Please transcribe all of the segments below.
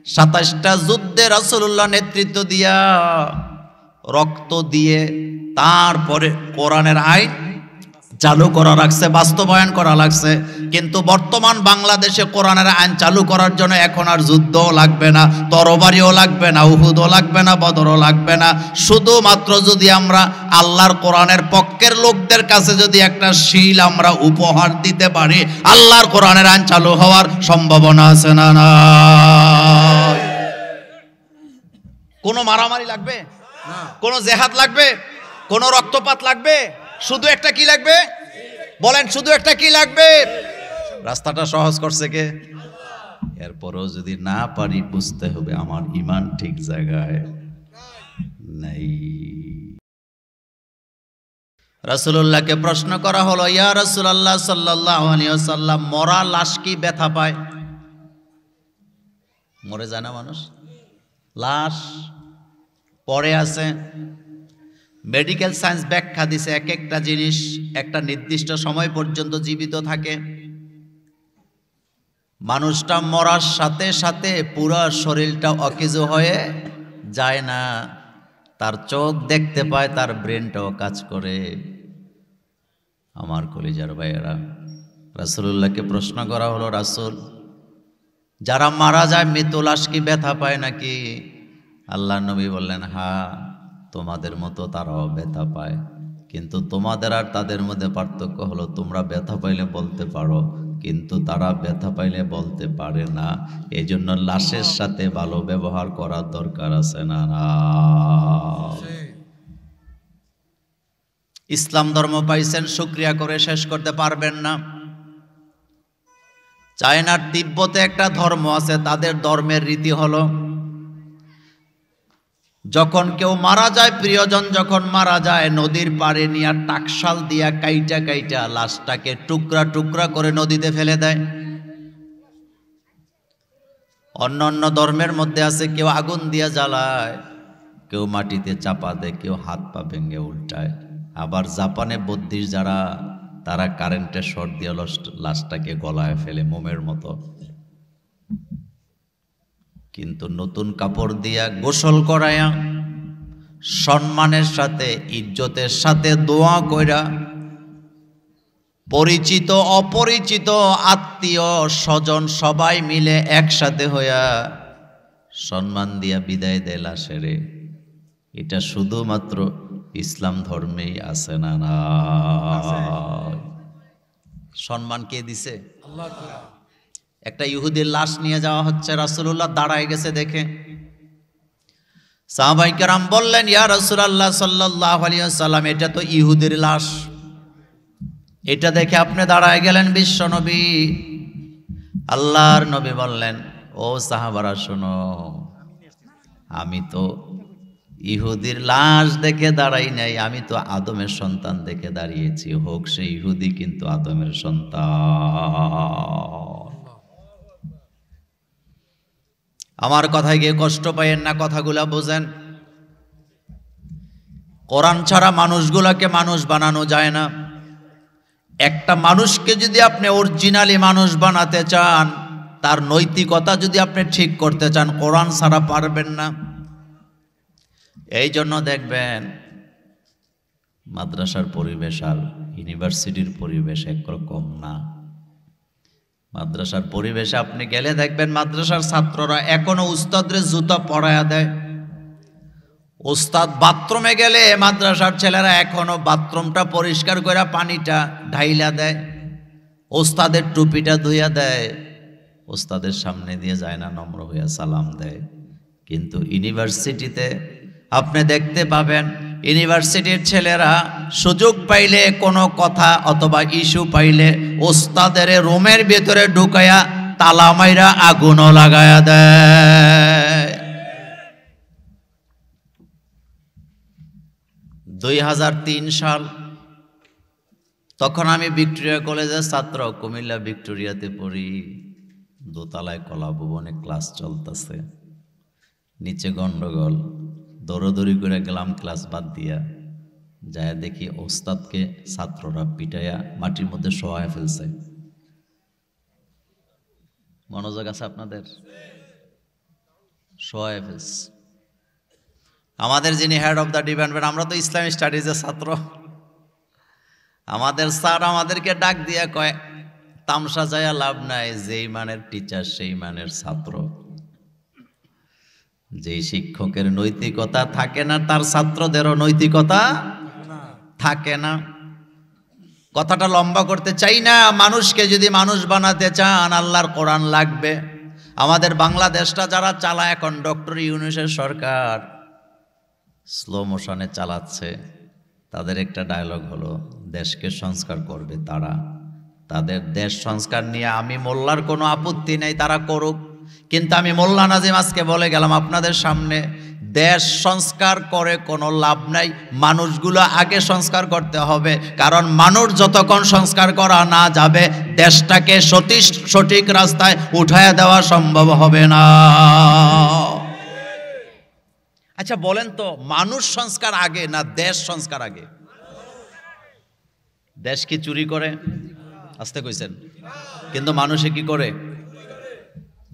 27টা যুদ্ধে রাসূলুল্লাহ নেতৃত্ব দিয়া রক্ত দিয়ে তারপরে কোরআনের আইন চালু করা লাগছে, বাস্তবায়ন করা লাগছে। কিন্তু বর্তমান বাংলাদেশে কোরআনের আইন চালু করার জন্য এখন আর যুদ্ধও লাগবে না, তরবারিও লাগবে না, উহুদও লাগবে না, বদরও লাগবে না। শুধুমাত্র যদি আমরা আল্লাহর কোরআনের পক্ষের লোকদের কাছে যদি একটা শিল আমরা উপহার দিতে পারি, আল্লাহর কোরআনের আইন চালু হওয়ার সম্ভাবনা আছে না? না, কোনো মারামারি লাগবে? কোনো জেহাদ লাগবে? কোনো রক্তপাত লাগবে? শুধু একটা কি লাগবে বলেন? শুধু একটা কি লাগবে? রাস্তাটা সহজ করছে কে? এরপরও যদি না পারি, বুঝতে হবে আমার ঈমান ঠিক জায়গায় নাই। রাসূলুল্লাহকে প্রশ্ন করা হলো, ইয়া রাসূলুল্লাহ সাল্লাল্লাহু আলাইহি ওয়াসাল্লাম, মরা লাশ কি ব্যথা পায়? মরে যায় না মানুষ, লাশ পড়ে আছে। মেডিকেল সায়েন্স ব্যাখ্যা দিছে, এক একটা জিনিস একটা নির্দিষ্ট সময় পর্যন্ত জীবিত থাকে। মানুষটা মরার সাথে সাথে পুরো শরীরটা অকেজো হয়ে যায় না, তার চোখ দেখতে পায়, তার ব্রেনটাও কাজ করে। আমার কলিজার ভাইয়েরা, রাসূলুল্লাহকে প্রশ্ন করা হলো, রাসূল, যারা মারা যায় মৃত লাশ কি ব্যথা পায় নাকি? আল্লাহ নবী বললেন, হ্যাঁ, তোমাদের মতো তারাও ব্যথা পায়, কিন্তু তোমাদের আর তাদের মধ্যে পার্থক্য হলো তোমরা ব্যথা পাইলে বলতে পারো, কিন্তু তারা ব্যথা পাইলে বলতে পারে না। এই জন্য লাশের সাথে ভালো ব্যবহার করার দরকার আছে না? ইসলাম ধর্ম পাইছেন, শুকরিয়া করে শেষ করতে পারবেন না। চায়নার তিব্বতে একটা ধর্ম আছে, তাদের ধর্মের রীতি হলো, যখন কেউ মারা যায়, প্রিয়জন যখন মারা যায়, নদীর পাড়ে নিয়ে টাকশাল দিয়া কাইটা কাইটা লাশটাকে টুকরা টুকরা করে নদীতে ফেলে দেয়। অন্য অন্য ধর্মের মধ্যে আছে, কেউ আগুন দিয়া জ্বালায়, কেউ মাটিতে চাপা দেয়, কেউ হাত পা ভেঙে উল্টায়। আবার জাপানে বুদ্ধিস্ট যারা, তারা কারেন্টের শর্ট দিয়ে লাশটাকে গলায় ফেলে মোমের মতো। কিন্তু নতুন কাপড় দিয়া গোসল করায়া, সম্মানের সাথে ইজ্জতের সাথে দোয়া কইরা, পরিচিত অপরিচিত আত্মীয় স্বজন সবাই মিলে একসাথে হইয়া সম্মান দিয়া বিদায় দেয় লাশেরে। এটা শুধুমাত্র ইসলাম ধর্মেই আছে না? না, সম্মান কে দিছে? আল্লাহ। একটা ইহুদির লাশ নিয়ে যাওয়া হচ্ছে, রাসূলুল্লাহ দাঁড়ায় গেছে দেখে সাহাবায়ে কেরাম বললেন, ইয়া রাসূলুল্লাহ সাল্লাল্লাহু আলাইহি ওয়াসাল্লাম, এটা তো ইহুদির লাশ, এটা দেখে আপনি দাঁড়ায় গেলেন বিশ্ব নবী। আল্লাহর নবী বললেন, ও সাহাবারা শোনো, আমি তো ইহুদির লাশ দেখে দাঁড়াই নাই, আমি তো আদমের সন্তান দেখে দাঁড়িয়েছি, হোক সে ইহুদি কিন্তু আদমের সন্তান। আমার কথায় গিয়ে কষ্ট পাইয়েন না, কথাগুলা বোঝেন। কোরআন ছাড়া মানুষগুলাকে মানুষ বানানো যায় না। একটা মানুষকে যদি আপনি অরিজিনালি মানুষ বানাতে চান, তার নৈতিকতা যদি আপনি ঠিক করতে চান, কোরআন ছাড়া পারবেন না। এই জন্য দেখবেন মাদ্রাসার পরিবেশ আর ইউনিভার্সিটির পরিবেশ একরকম না। মাদ্রাসার পরিবেশে আপনি গেলে দেখবেন মাদ্রাসার ছাত্ররা এখনো উস্তাদরে জুতা পরায়া দেয়। উস্তাদ বাথরুমে গেলে মাদ্রাসার ছেলেরা এখনো বাথরুমটা পরিষ্কার করে পানিটা ঢাইলা দেয়, উস্তাদের টুপিটা ধুইয়া দেয়, উস্তাদের সামনে দিয়ে যায় না, নম্র হইয়া সালাম দেয়। কিন্তু ইউনিভার্সিটিতে আপনি দেখতে পাবেন, ইউনিভার্সিটির ছেলেরা সুযোগ পাইলে কোনো কথা অথবা ইস্যু পাইলে ওস্তাদের রুমের ভিতরে ঢুকায়া তালা মাইরা আগুনও লাগায়া দেয়। 2003 সাল, তখন আমি ভিক্টোরিয়া কলেজের ছাত্র, কুমিল্লা ভিক্টোরিয়াতে পড়ি। দোতলায় কলা ভবনে ক্লাস চলতেছে, নিচে গন্ডগোল, দৌড়দৌড়ি করে গেলাম ক্লাস বাদ দিয়া, যায় দেখি ওস্তাদকে ছাত্ররা পিটাইয়া মাটির মধ্যে শোয়ায় ফেলছে। মনোযোগ আছে আপনাদের? শোয়ায় ফেলছে। আমাদের যিনি হেড অফ দ্য ডিপার্টমেন্ট, আমরা তো ইসলামিক স্টাডিজের ছাত্র, আমাদের স্যার আমাদেরকে ডাক দিয়ে কয়, তামসা যায় লাভ নাই, যেই মানের টিচার সেই মানের ছাত্র। যেই শিক্ষকের নৈতিকতা থাকে না, তার ছাত্রদেরও নৈতিকতা থাকে না। কথাটা লম্বা করতে চাই না। মানুষকে যদি মানুষ বানাতে চান, আল্লাহর কোরআন লাগবে। আমাদের বাংলাদেশটা যারা চালায় এখন, ডক্টর ইউনূসের সরকার স্লো মোশনে চালাচ্ছে, তাদের একটা ডায়লগ হলো, দেশকে সংস্কার করবে তারা। তাদের দেশ সংস্কার নিয়ে আমি মোল্লার কোনো আপত্তি নেই, তারা করুক। কিন্তু আমি মোল্লা নাজিম আজকে বলে গেলাম আপনাদের সামনে, দেশ সংস্কার করে কোনো লাভ নাই, মানুষগুলো আগে সংস্কার করতে হবে। কারণ মানুষ যতক্ষণ সংস্কার করা না যাবে, দেশটাকে সঠিক রাস্তায় উঠায় দেওয়া সম্ভব হবে না। আচ্ছা বলেন তো, মানুষ সংস্কার আগে না দেশ সংস্কার আগে? দেশ কি চুরি করে? আসতে কইছেন। কিন্তু মানুষে কি করে?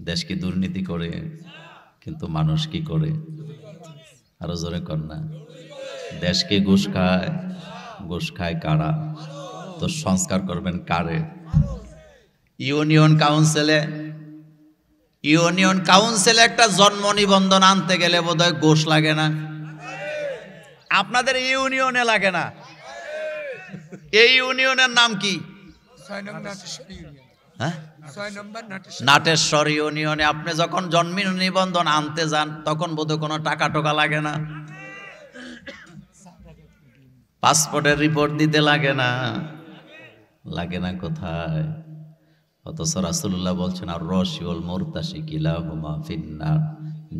দেশ কি দুর্নীতি করে? কিন্তু মানুষ কি করে? আরো জোরে কর না। দেশ কি ঘুষ খায়? ঘুষ খায় কারা? তো সংস্কার করবেন কারে? ইউনিয়ন কাউন্সিলে একটা জন্ম নিবন্ধন আনতে গেলে বোধহয় ঘুষ লাগে না? আপনাদের ইউনিয়নে লাগে না? এই ইউনিয়নের নাম কি? হ্যাঁ, নাটেশ্বর ইউনিয়নে আপনি যখন জন্ম নিবন্ধন আনতে যান, তখন বোধহয় কোনো টাকা টোকা লাগে না, পাসপোর্টের রিপোর্ট দিতে লাগে না। লাগে না কোথায়? অথচ রাসূলুল্লাহ বলছেন, আর রশিউল মুরতাশি কিলাহুমা ফিন্নার।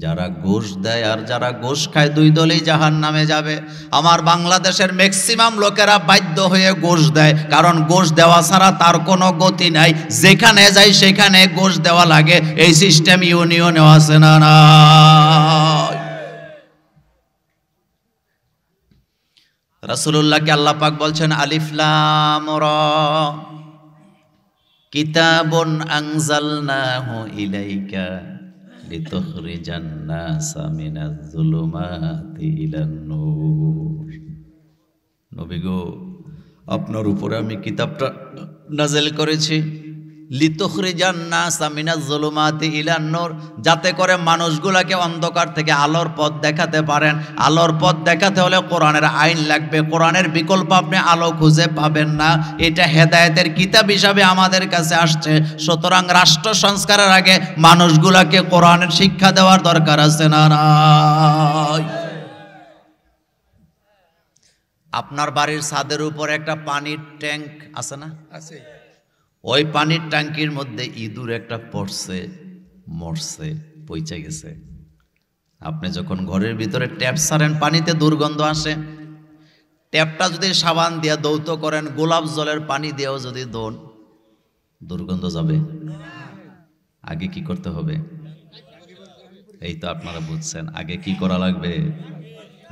যারা ঘুষ দেয় আর যারা ঘুষ খায়, দুই দলই জাহান্নামে যাবে। আমার বাংলাদেশের ম্যাক্সিমাম লোকেরা বাধ্য হয়ে ঘুষ দেয়, কারণ ঘুষ দেওয়া ছাড়া তার কোনো গতি নাই। যেখানে যায় সেখানে ঘুষ দেওয়া লাগে। এই সিস্টেম ইউনিয়নেও আছে না? না, রাসূলুল্লাহকে আল্লাহ পাক বলছেন, আলিফ লাম রা কিতাবুন আনজালনাহু ইলাইকা লিতুখরিজান নাসা মিনাজ যুলুমাতি ইলান নূর। নবী গো, আপনার উপরে আমি কিতাবটা নাযিল করেছি, লিতুখরিজান নাসা মিনাজ যুলুমাতি ইলান নূর, যাতে করে মানুষগুলোকে অন্ধকার থেকে আলোর পথ দেখাতে পারেন। আলোর পথ দেখাতে হলে কোরআনের আইন লাগবে। কোরআনের বিকল্প আপনি আলো খুঁজে পাবেন না। এটা হেদায়েতের কিতাব হিসাবে আমাদের কাছে আসছে। সুতরাং রাষ্ট্র সংস্কারের আগে মানুষগুলোকে কোরআনের শিক্ষা দেওয়ার দরকার আছে না? নাই? আপনার বাড়ির ছাদের উপর একটা পানির ট্যাঙ্ক আছে না? আছে। ওই পানির ট্যাঙ্কির মধ্যে ইঁদুর একটা পড়ছে, মরছে, পচে গেছে। আপনি যখন ঘরের ভিতরে ট্যাপ ছাড়েন, পানিতে দুর্গন্ধ আসে। ট্যাপটা যদি সাবান দিয়ে ধৌত করেন, গোলাপ জলের পানি দিয়েও যদি ধোন, দুর্গন্ধ যাবে? আগে কি করতে হবে? এই তো আপনারা বুঝছেন। আগে কি করা লাগবে?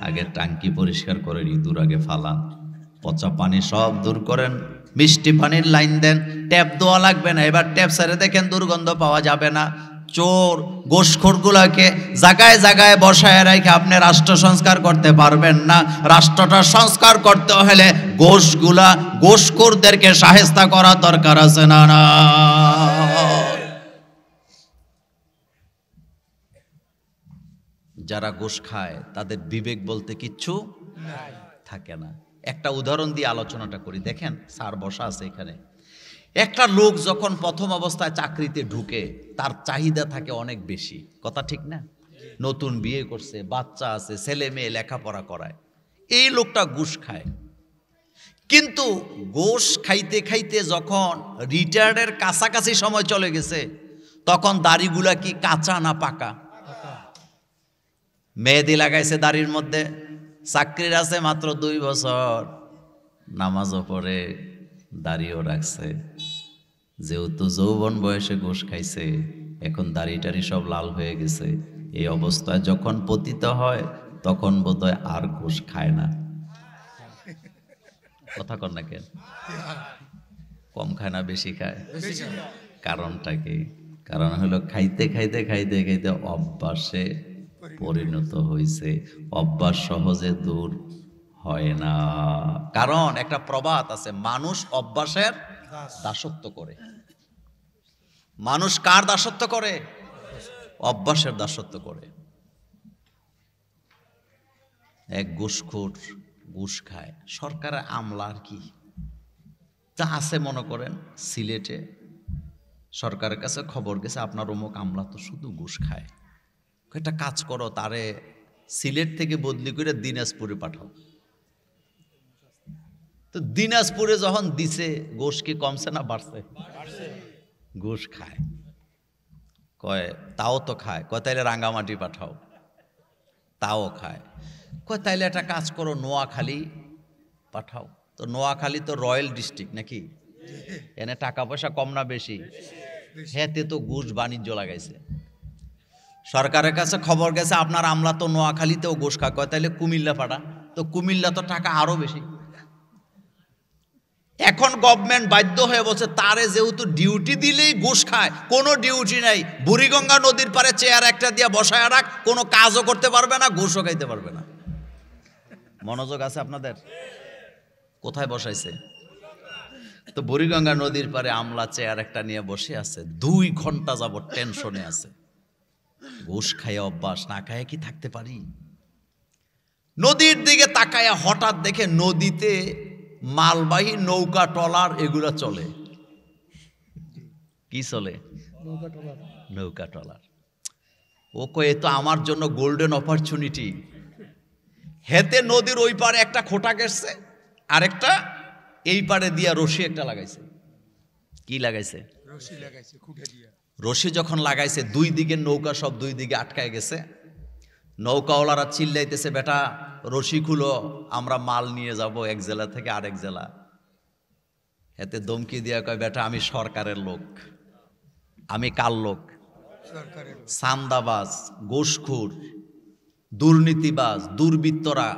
আগে ট্যাঙ্কি পরিষ্কার করেন, ইঁদুর আগে ফালান, পচা পানি সব দূর করেন, মিষ্টি পানির লাইন দেন। ট্যাপ দেওয়া লাগবে না। এবার ট্যাপ ছেড়ে দেখেন দুর্গন্ধ পাওয়া যাবে না। চোর গোসখোরগুলাকে জায়গায় জায়গায় বসায় রেখে আপনি রাষ্ট্র সংস্কার করতে পারবেন না। রাষ্ট্রটা সংস্কার করতে হলে গোসখোরদেরকে শায়েস্তা করা দরকার আছে না? না, যারা ঘুষ খায় তাদের বিবেক বলতে কিচ্ছু থাকে না। একটা উদাহরণ দিয়ে আলোচনাটা করি। দেখেন, স্যার বসা আছে এখানে। একটা লোক যখন প্রথম অবস্থায় চাকরিতে ঢুকে, তার চাহিদা থাকে অনেক বেশি, কথা ঠিক না? নতুন বিয়ে করছে, বাচ্চা আছে, ছেলে মেয়ে লেখাপড়া করায়। এই লোকটা ঘুষ খায়। কিন্তু ঘুষ খাইতে খাইতে যখন রিটায়ার্ডের কাছাকাছি সময় চলে গেছে, তখন দাড়িগুলা কি কাঁচা না পাকা? মেহেদি লাগাইছে দাড়ির মধ্যে, চাকরির আছে মাত্র 2 বছর, নামাজও পড়ে, দাড়িও রাখছে। যেহেতু যৌবন বয়সে ঘুষ খাইছে, এখন দাড়ি টাড়ি সব লাল হয়ে গেছে। এই অবস্থায় যখন পতিত হয়, তখন বোধহয় আর ঘুষ খায় না। কথা কর না কেন? কম খায় না বেশি খায়? কারণটা কি? কারণ হলো খাইতে খাইতে খাইতে খাইতে অভ্যাসে পরিণত হয়েছে। অভ্যাস সহজে দূর হয় না, কারণ একটা প্রবাদ আছে, মানুষ অভ্যাসের দাসত্ব করে। মানুষ কার দাসত্ব করে? অভ্যাসের দাসত্ব করে। এক ঘুষখোর ঘুষ খায়, সরকারের আমলা আর কি তা আছে মনে করেন সিলেটে, সরকারের কাছে খবর গেছে আপনার অমুক আমলা তো শুধু ঘুষ খায়, একটা কাজ করো তারে সিলেট থেকে বদলি করে দিনাজপুরে পাঠাও। তো দিনাজপুরে যখন দিছে, ঘুষ কি কমছে না বাড়ছে? ঘুষ খায়। কয় তাও তো খায়, কয় তাইলে রাঙ্গামাটি পাঠাও, তাও খায়। কয় তাইলে একটা কাজ করো নোয়াখালী পাঠাও। তো নোয়াখালী তো রয়্যাল ডিস্ট্রিক্ট নাকি, এনে টাকা পয়সা কম না বেশি? হেতে তো ঘুষ বাণিজ্য লাগাইছে। সরকারের কাছে খবর গেছে আপনার আমলা তো নোয়াখালীতেও ঘুষ খায়, কয় তাইলে কুমিল্লা পাঠা। তো কুমিল্লা তো টাকা আরো বেশি। এখন গভর্নমেন্ট বাধ্য হয়ে বলছে তারে যেহেতু ডিউটি দিলেই ঘুষ খায়, কোনো ডিউটি নাই, বুড়িগঙ্গা নদীর পারে চেয়ার একটা দিয়ে বসায় রাখ, কোনো কাজও করতে পারবে না, ঘুষও খাইতে পারবে না। মনোযোগ আছে আপনাদের? কোথায় বসাইছে? তো বুড়িগঙ্গা নদীর পারে আমলা চেয়ার একটা নিয়ে বসে আছে, 2 ঘন্টা যাবত টেনশনে আছে। ঘুষ খাইয়া অভ্যাস, না খাইয়া কি থাকতে পারি? নদীর দিকে তাকায়া হঠাৎ দেখে নদীতে মালবাহী নৌকা ট্রলার এগুলা চলে। কি চলে? নৌকা ট্রলার। ও কয়ে তো আমার জন্য গোল্ডেন অপরচুনিটি। হেতে নদীর ওই পারে একটা খোটা গেছে, আরেকটা এই পারে দিয়া রশি একটা লাগাইছে। কি লাগাইছে? রশি লাগাইছে, খুঁটে দিয়া। রশি যখন লাগাইছে, 2 দিকের নৌকা সব 2 দিকে আটকায় গেছে। নৌকাওয়ালারা চিল্লাইতেছে, বেটা রশি খুলো, আমরা মাল নিয়ে যাব এক জেলা থেকে আরেক জেলা। এতে ধমকি দিয়া কয়, বেটা আমি সরকারের লোক। আমি কার লোক? সান্দাবাজ, ঘুষখোর, দুর্নীতিবাজ, দুর্বৃত্তরা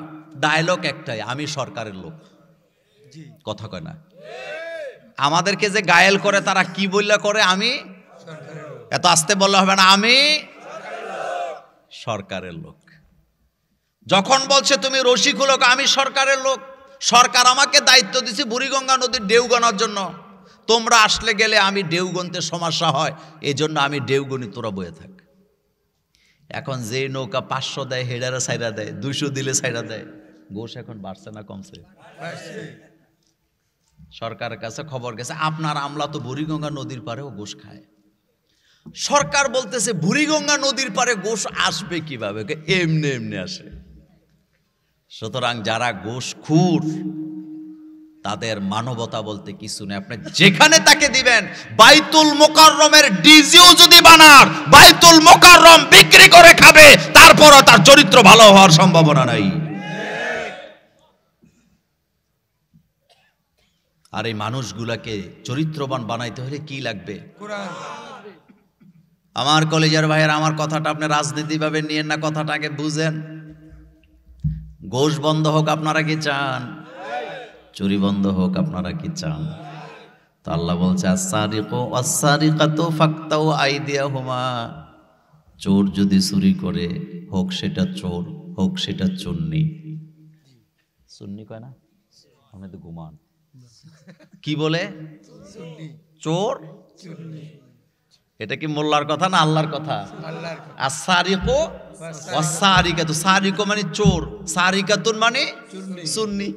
ডায়লগ একটাই, আমি সরকারের লোক। কথা কয় না? আমাদেরকে যে গায়েল করে তারা কি বললে করে? আমি এত আস্তে বললে হবে না, আমি সরকারের লোক। যখন বলছে তুমি রশি খুলো, আমি সরকারের লোক, সরকার আমাকে দায়িত্ব দিছে বুড়িগঙ্গা নদীর ঢেউ গণার জন্য। তোমরা আসলে গেলে আমি ঢেউ গণতে সমস্যা হয়, এই জন্য আমি ঢেউ গণি, তোরা বয়ে থাক। এখন যে নৌকা 500 দেয় হেডারে সাইরা দেয়, 200 দিলে সাইরা দেয়। ঘুষ এখন বাড়ছে না কমছে? সরকারের কাছে খবর গেছে আপনার আমলা তো বুড়িগঙ্গা নদীর পারেও ঘুষ খায়। সরকার বলতেছে বুড়িগঙ্গা নদীর পারে ঘুষ আসবে কিভাবে? এমনি এমনি আসে। সুতরাং যারা ঘুষখোর তাদের মানবতা বলতে কিছু নেই। আপনি যেখানে তাকে দিবেন, বাইতুল মোকাররমের ডিজিও যদি বানার, বাইতুল মোকাররম বিক্রি করে খাবে, তারপরও তার চরিত্র ভালো হওয়ার সম্ভাবনা নাই। আর এই মানুষগুলাকে চরিত্রবান বানাইতে হলে কি লাগবে? কোরআন। আমার কলেজের ভাইয়ের, আমার কথাটা আপনি রাজনীতিভাবে নিয়েন না, কথাটা আগে বুঝেন। ঘুষ বন্ধ হোক আপনারা কি চান? চুরি বন্ধ হোক আপনারা কি চান? তো আল্লাহ বলছে আস-সারিকু ওয়াস-সারিকাতু ফাকতাউ আইদিয়াহুমা। চোর যদি চুরি করে, হোক সেটা চোর, হোক সেটা চুন্নি। চুন্নি কয় না? আপনি তো ঘুমান। কি বলে? চোর। এটা কি মোল্লার কথা না আল্লাহর কথা? আস-সারিকু ওয়াস-সারিকাতু। সারিকু মানে চোর, সারিকাতুন মানে চুন্নি।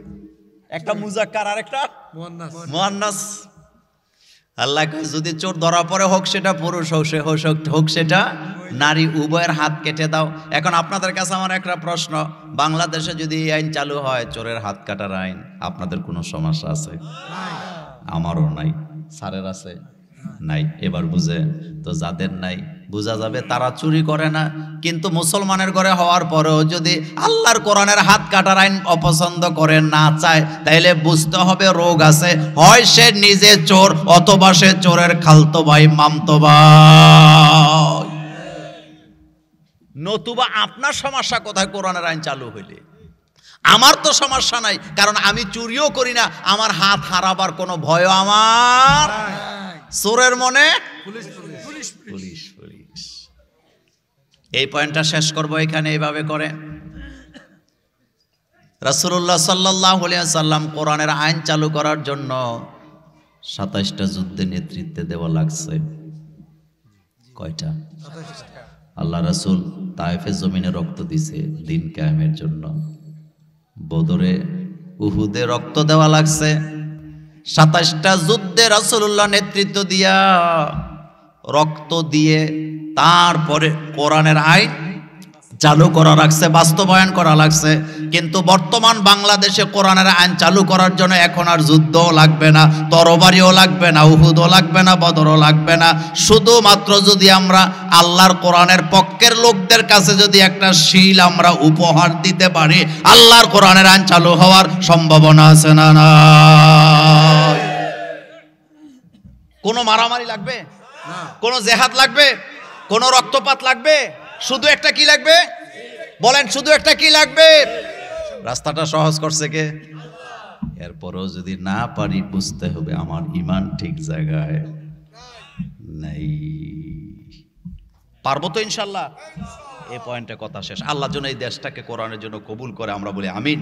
একটা মুজাক্কার আর একটা মুয়ান্নাস। আল্লাহ কয় যদি চোর ধরা পড়ে, হোক সেটা পুরুষ, হোক সেটা নারী, উভয়ের হাত কেটে দাও। এখন আপনাদের কাছে আমার একটা প্রশ্ন, বাংলাদেশে যদি এই আইন চালু হয়, চোরের হাত কাটার আইন, আপনাদের কোনো সমস্যা আছে? আমারও নাই। স্যারের আছে? নাই। এবার বুঝে তো যাদের নাই, বোঝা যাবে তারা চুরি করে না। কিন্তু মুসলমানের ঘরে হওয়ার পরেও যদি আল্লাহর কোরআনের হাত কাটার আইন অপছন্দ করে, না চায়, তাইলে বুঝতে হবে রোগ আছে। হয় সে নিজে চোর, অথবা সে চোরের খালতো ভাই, মামতো ভাই। নতুবা আপনার সমস্যা কোথায় কোরআনের আইন চালু হইলে? আমার তো সমস্যা নাই, কারণ আমি চুরিও করি না, আমার হাত হারাবার কোনো ভয় আমার। চোরের মনে পুলিশ পুলিশ পুলিশ। এই পয়েন্টটা শেষ করব এখানে এইভাবে করে। রাসূলুল্লাহ সাল্লাল্লাহু আলাইহি ওয়াসাল্লাম কোরআনের আইন চালু করার জন্য ২৭টা যুদ্ধে নেতৃত্বে দেওয়া লাগছে। কয়টা? আল্লাহ রাসূল তায়েফের জমিনে রক্ত দিছে দিন কায়েমের জন্য। বদরে উহুদে রক্ত দেওয়া লাগছে। ২৭টা যুদ্ধে রাসূলুল্লাহ নেতৃত্ব দিয়া রক্ত দিয়ে তারপরে কোরআনের আইন চালু করা লাগছে, বাস্তবায়ন করা লাগছে। কিন্তু বর্তমান বাংলাদেশে কোরআনের আইন চালু করার জন্য এখন আর যুদ্ধও লাগবে না, তরবারিও লাগবে না, উহুদও লাগবে না, বদরও লাগবে না। শুধুমাত্র যদি আমরা আল্লাহর কোরআনের পক্ষের লোকদের কাছে যদি একটা শিল আমরা উপহার দিতে পারি, আল্লাহর কোরআনের আইন চালু হওয়ার সম্ভাবনা আছে না? না, কোনো মারামারি লাগবে? কোনো জেহাদ লাগবে? কোনো রক্তপাত লাগবে? শুধু একটা কি লাগবে বলেন? শুধু একটা কি লাগবে? রাস্তাটা সহজ করছে কে? এরপরও যদি না পারি বুঝতে হবে আমার ঈমান ঠিক জায়গায় নাই। পারবো তো ইনশাআল্লাহ। এই পয়েন্টে কথা শেষ। আল্লাহর জন্য এই দেশটাকে কোরআনের জন্য কবুল করে আমরা বলি আমিন।